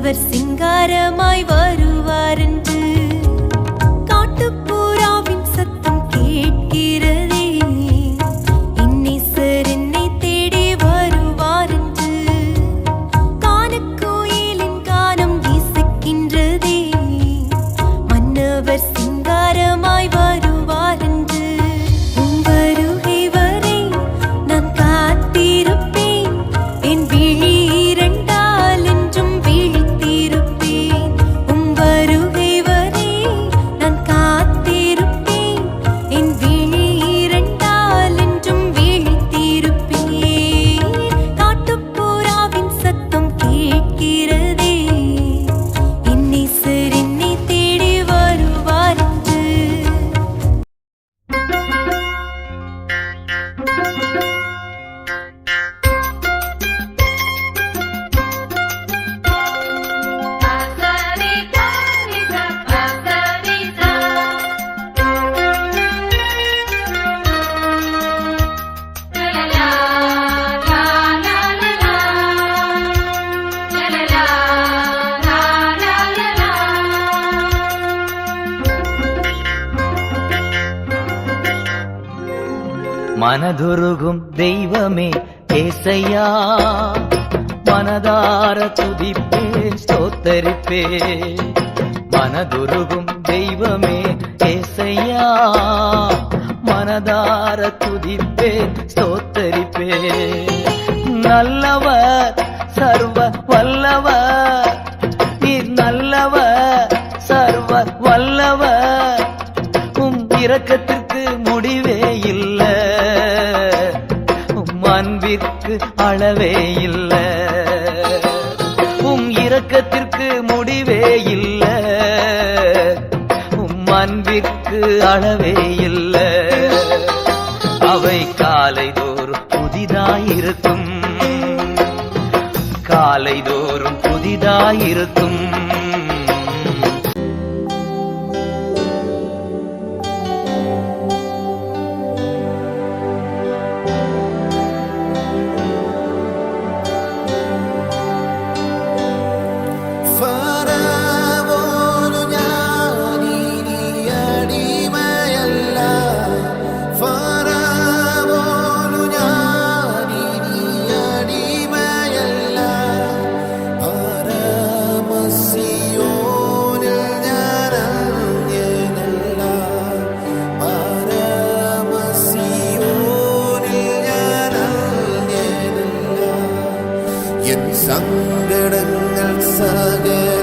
மன்னவர் சிங்காரமாய் வருவார் என்று காட்டுப்புறாவின் சத்தம் கேட்கிறதே. இன்னிசர் என்னை தேடி வருவார் என்று கானக்கோயிலின் கானம் இசைக்கின்றதே. மன்னவர் சிங்காரமாய் வருவார் என்று உம் வருகை வரை நான் காத்திருப்பேன். என் விழி இரண்டால் என்றும் விழித்திருப்பேன். உம் வருகை வரை நான் காத்திருப்பேன். என் விழி இரண்டால் என்றும் விழித்திருப்பேன். காட்டுப்புறாவின் சத்தம் கேட்கிறதே. இன்னிசர் என்னை தேடி வருவார் என்று. மனதுருகும் தெய்வமே ஏசையா, மனதார துதிப்பேன் ஸ்தோத்தரிப்பேன். மனதுருகும் தெய்வமே ஏசையா, மனதார துதிப்பேன் ஸ்தோத்தரிப்பேன். நல்லவர் சர்வ வல்லவர், நீர் நல்லவர் சர்வ வல்லவர். உம் இரக்கத்திற்கு முடிவே இல்லை, உம் அன்பிற்கு அளவே இல்லை. உம் இரக்கத்திற்கு முடிவே இல்லை, உம் அன்பிற்கு அளவே இல்லை. அவை காலைதோறும் புதிதாயிருக்கும், காலைதோறும் புதிதாயிருக்கும். சங்கடங்கள் சகலமும்